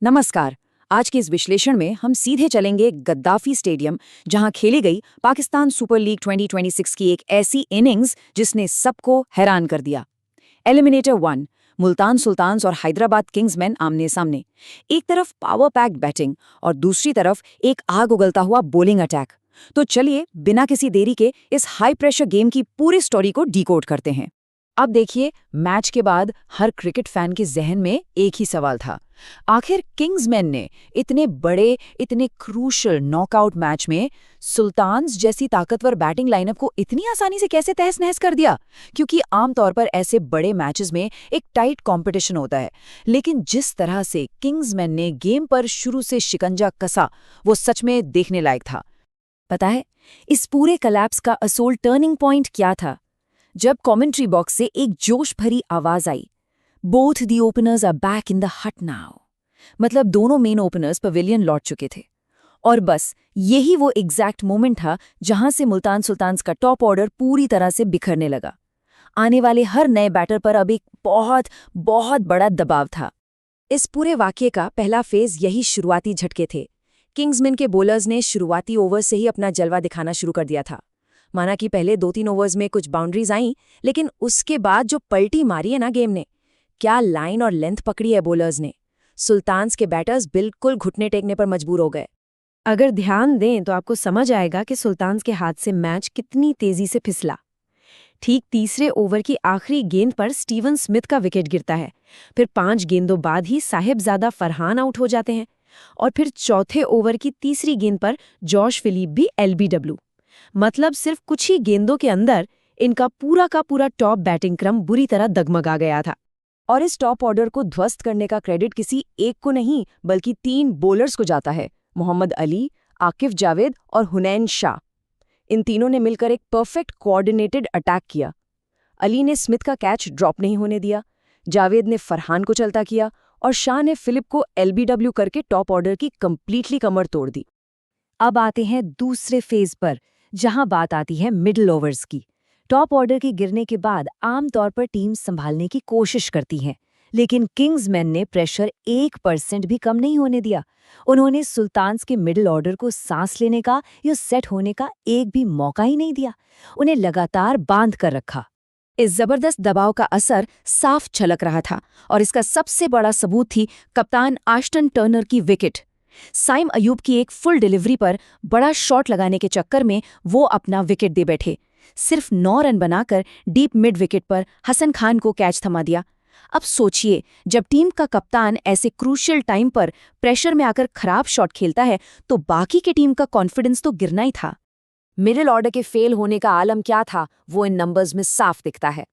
नमस्कार। आज के इस विश्लेषण में हम सीधे चलेंगे गद्दाफी स्टेडियम, जहां खेली गई पाकिस्तान सुपर लीग 2026 की एक ऐसी इनिंग्स जिसने सबको हैरान कर दिया। एलिमिनेटर 1, मुल्तान सुल्तान्स और हैदराबाद किंग्समैन आमने सामने। एक तरफ पावर पैक्ड बैटिंग और दूसरी तरफ एक आग उगलता हुआ बॉलिंग अटैक। तो चलिए बिना किसी देरी के इस हाई प्रेशर गेम की पूरी स्टोरी को डिकोड करते हैं। अब देखिए, मैच के बाद हर क्रिकेट फैन के जहन में एक ही सवाल था। आखिर किंग्समैन ने इतने बड़े, इतने क्रूशल नॉकआउट मैच में सुल्तान्स जैसी ताकतवर बैटिंग लाइनअप को इतनी आसानी से कैसे तहस-नहस कर दिया? क्योंकि आमतौर पर ऐसे बड़े मैचेस में एक टाइट कंपटीशन होता है, लेकिन जिस तरह से किंग्समैन ने गेम पर शुरू से शिकंजा कसा, वो सच में देखने लायक था। पता है, इस पूरे कोलैप्स का असोल टर्निंग पॉइंट क्या था? जब कमेंट्री बॉक्स से एक जोश भरी आवाज आई, both the openers are back in the hut now. मतलब दोनों मेन ओपनर्स पवेलियन लौट चुके थे। और बस यही वो एग्जैक्ट मोमेंट था जहां से मुल्तान सुल्तान्स का टॉप ऑर्डर पूरी तरह से बिखरने लगा। आने वाले हर नए बैटर पर अब एक बहुत बहुत बड़ा दबाव था। इस पूरे वाकये का पहला फेज यही शुरुआती झटके थे। किंग्समैन के बॉलर्स ने शुरुआती ओवर से ही अपना जलवा दिखाना शुरू कर दिया था। माना कि पहले 2-3 ओवर्स में कुछ बाउंड्रीज आईं, लेकिन उसके बाद जो पलटी मारी है ना गेम ने, क्या लाइन और लेंथ पकड़ी है बॉलर्स ने। सुल्तान्स के बैटर्स बिल्कुल घुटने टेकने पर मजबूर हो गए। अगर ध्यान दें तो आपको समझ आएगा कि सुल्तान्स के हाथ से मैच कितनी तेजी से फिसला। ठीक तीसरे ओवर की आखिरी गेंद पर स्टीवन स्मिथ का विकेट गिरता है। फिर 5 गेंदों बाद ही साहिबजादा फरहान आउट हो जाते हैं। और फिर चौथे ओवर की तीसरी गेंद पर जॉश फिलिप भी एलबीडब्ल्यू। मतलब सिर्फ कुछ ही गेंदों के अंदर इनका पूरा का पूरा टॉप बैटिंग क्रम बुरी तरह डगमगा गया था। और इस टॉप ऑर्डर को ध्वस्त करने का क्रेडिट किसी एक को नहीं, बल्कि 3 बॉलर्स को जाता है। मोहम्मद अली, आकिफ जावेद और हुनैन शाह। इन तीनों ने मिलकर एक परफेक्ट कोऑर्डिनेटेड अटैक किया। अली ने स्मिथ का कैच ड्रॉप नहीं होने दिया, जावेद ने फरहान को चलता किया और शाह ने फिलिप को एलबीडब्ल्यू करके टॉप ऑर्डर की कंप्लीटली कमर तोड़ दी। अब आते हैं दूसरे फेज पर, जहां बात आती है मिडिल ओवर्स की। टॉप ऑर्डर के गिरने के बाद आमतौर पर टीम संभालने की कोशिश करती हैं, लेकिन किंग्समैन ने प्रेशर 1% भी कम नहीं होने दिया। उन्होंने सुल्तान्स के मिडिल ऑर्डर को सांस लेने का या सेट होने का एक भी मौका ही नहीं दिया। उन्हें लगातार बांध कर रखा। इस जबरदस्त दबाव का असर साफ झलक रहा था, और इसका सबसे बड़ा सबूत थी कप्तान आश्टन टर्नर की विकेट। साइम अयूब की एक फुल डिलीवरी पर बड़ा शॉट लगाने के चक्कर में वो अपना विकेट दे बैठे। सिर्फ 9 रन बनाकर डीप मिड विकेट पर हसन खान को कैच थमा दिया। अब सोचिए, जब टीम का कप्तान ऐसे क्रूशियल टाइम पर प्रेशर में आकर खराब शॉट खेलता है, तो बाकी की टीम का कॉन्फिडेंस तो गिरना ही था। मिडिल ऑर्डर के फेल होने का आलम क्या था, वो इन नंबर्स में साफ दिखता है।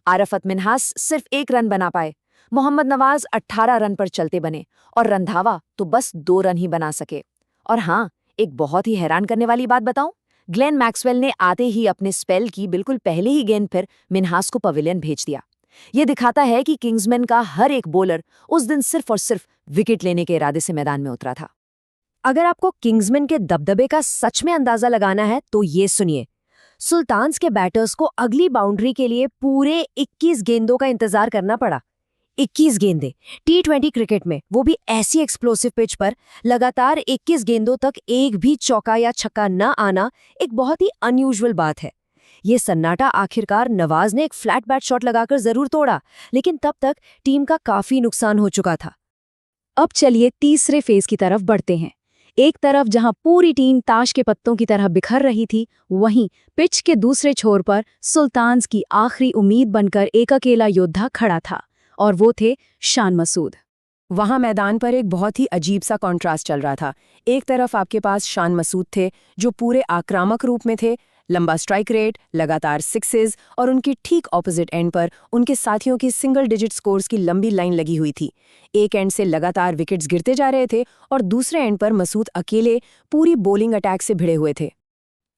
आरफत मिन्हास सिर्फ 1 रन बना पाए, मोहम्मद नवाज 18 रन पर चलते बने, और रंधावा तो बस 2 रन ही बना सके। और हाँ, एक बहुत ही हैरान करने वाली बात बताऊं, ग्लेन मैक्सवेल ने आते ही अपने स्पेल की बिल्कुल पहले ही गेंद पर मिन्हास को पवेलियन भेज दिया। ये दिखाता है कि किंग्समैन का हर एक बॉलर उस दिन सिर्फ और सिर्फ विकेट लेने के इरादे से मैदान में उतरा था। अगर आपको किंग्समैन के दबदबे का सच में अंदाजा लगाना है तो ये सुनिए। सुल्तान्स के बैटर्स को अगली बाउंड्री के लिए पूरे 21 गेंदों का इंतजार करना पड़ा। 21 गेंदें T20 क्रिकेट में, वो भी ऐसी एक्सप्लोसिव पिच पर लगातार 21 गेंदों तक एक भी चौका या छक्का न आना एक बहुत ही अनयूजुअल बात है। ये सन्नाटा आखिरकार नवाज ने एक फ्लैट बैट शॉट लगाकर जरूर तोड़ा, लेकिन तब तक टीम का काफी नुकसान हो चुका था। अब चलिए तीसरे फेज की तरफ बढ़ते हैं। एक तरफ जहां पूरी टीम ताश के पत्तों की तरह बिखर रही थी, वहीं पिच के दूसरे छोर पर सुल्तान्स की आखिरी उम्मीद बनकर एक अकेला योद्धा खड़ा था, और वो थे शान मसूद। वहां मैदान पर एक बहुत ही अजीब सा कॉन्ट्रास्ट चल रहा था। एक तरफ आपके पास शान मसूद थे, जो पूरे आक्रामक रूप में थे, लंबा स्ट्राइक रेट, लगातार सिक्सेस, और उनके ठीक ऑपोजिट एंड पर उनके साथियों की सिंगल डिजिट स्कोर्स की लंबी लाइन लगी हुई थी। एक एंड से लगातार विकेट्स गिरते जा रहे थे, और दूसरे एंड पर मसूद अकेले पूरी बॉलिंग अटैक से भिड़े हुए थे।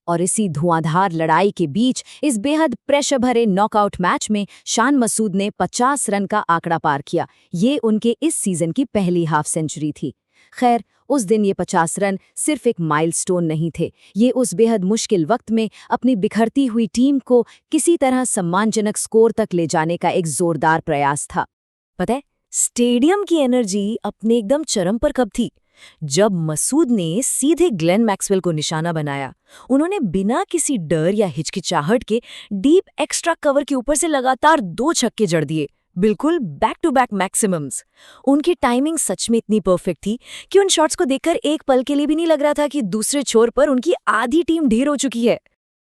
और इसी धुआंधार लड़ाई के बीच इस बेहद प्रेशर भरे नॉकआउट मैच में शान मसूद ने 50 रन का आंकड़ा पार किया। ये उनके इस सीजन की पहली हाफ सेंचुरी थी। खैर, उस दिन ये 50 रन सिर्फ एक माइलस्टोन नहीं थे, ये उस बेहद मुश्किल वक्त में अपनी बिखरती हुई टीम को किसी तरह सम्मानजनक स्कोर तक ले जाने का एक जोरदार प्रयास था। पता है, स्टेडियम की एनर्जी अपने एकदम चरम पर कब थी? जब मसूद ने सीधे ग्लेन मैक्सवेल को निशाना बनाया। उन्होंने बिना किसी डर या हिचकिचाहट के डीप एक्स्ट्रा कवर के ऊपर से लगातार 2 छक्के जड़ दिए, बिल्कुल बैक टू बैक मैक्सिमम्स। उनकी टाइमिंग सच में इतनी परफेक्ट थी कि उन शॉट्स को देखकर एक पल के लिए भी नहीं लग रहा था कि दूसरे छोर पर उनकी आधी टीम ढेर हो चुकी है।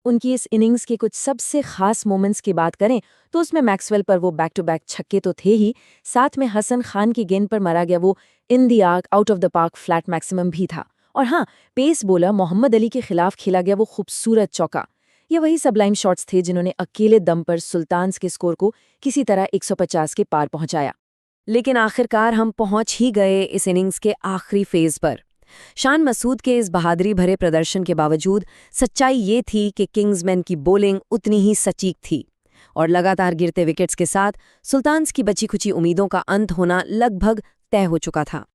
उनकी इस इनिंग्स के कुछ सबसे खास मोमेंट्स की बात करें तो उसमें मैक्सवेल पर वो बैक टू बैक छक्के तो थे ही, साथ में हसन खान की गेंद पर मारा गया वो in the arc out of the park flat maximum भी था। और हाँ, पेस बॉलर मोहम्मद अली के खिलाफ खेला गया वो खूबसूरत चौका। ये वही सबलाइम शॉट्स थे जिन्होंने अकेले दम पर सुल्तान्स के स्कोर को किसी तरह 150 के पार पहुंचाया। लेकिन आखिरकार हम पहुंच ही गए इस इनिंग्स के आखिरी फेज पर। शान मसूद के इस बहादुरी भरे प्रदर्शन के बावजूद सच्चाई ये थी कि किंग्समैन की बॉलिंग उतनी ही सटीक थी और लगातार गिरते विकेट्स के साथ सुल्तान्स की बची खुची उम्मीदों का अंत होना लगभग तय हो चुका था।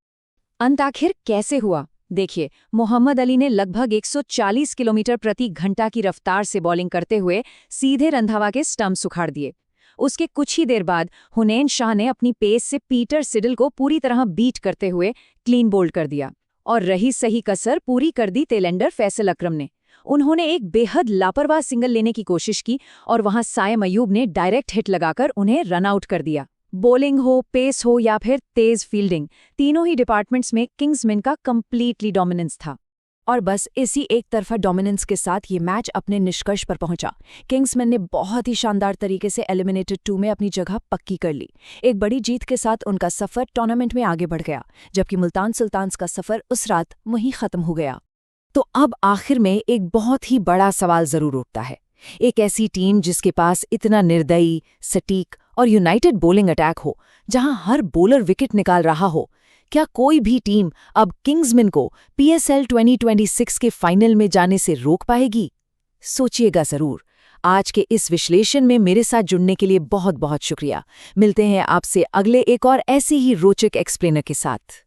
अंत आखिर कैसे हुआ? देखिए, मोहम्मद अली ने लगभग 140 किलोमीटर प्रति घंटा की रफ्तार से बॉलिंग करते हुए सीधे रंधावा के स्टंप्स उखाड़ दिए। उसके कुछ ही देर बाद हुनैन शाह ने अपनी पेस से पीटर सिडल को पूरी तरह बीट करते हुए क्लीन बोल्ड कर दिया और रही सही कसर पूरी कर दी तेलेंडर फैसल अकरम ने। उन्होंने एक बेहद लापरवाह सिंगल लेने की कोशिश की और वहां सायम अयूब ने डायरेक्ट हिट लगाकर उन्हें रन आउट कर दिया। बॉलिंग हो, पेस हो या फिर तेज फील्डिंग, तीनों ही डिपार्टमेंट्स में किंग्समैन का कंप्लीटली डोमिनेंस था। और बस इसी एक तरफा डोमिनेंस के साथ ये मैच अपने निष्कर्ष पर पहुंचा। किंग्समैन ने बहुत ही शानदार तरीके से एलिमिनेटेड 2 में अपनी जगह पक्की कर ली। एक बड़ी जीत के साथ उनका सफर टूर्नामेंट में आगे बढ़ गया, जबकि मुल्तान सुल्तान्स का सफर उस रात वहीं खत्म हो गया। तो अब आखिर में एक बहुत ही बड़ा सवाल जरूर उठता है। एक ऐसी टीम जिसके पास इतना निर्दयी, सटीक और यूनाइटेड बॉलिंग अटैक हो, जहां हर बॉलर विकेट निकाल रहा हो, क्या कोई भी टीम अब किंग्समैन को PSL 2026 के फाइनल में जाने से रोक पाएगी? सोचिएगा जरूर। आज के इस विश्लेषण में मेरे साथ जुड़ने के लिए बहुत बहुत शुक्रिया। मिलते हैं आपसे अगले एक और ऐसे ही रोचक एक्सप्लेनर के साथ।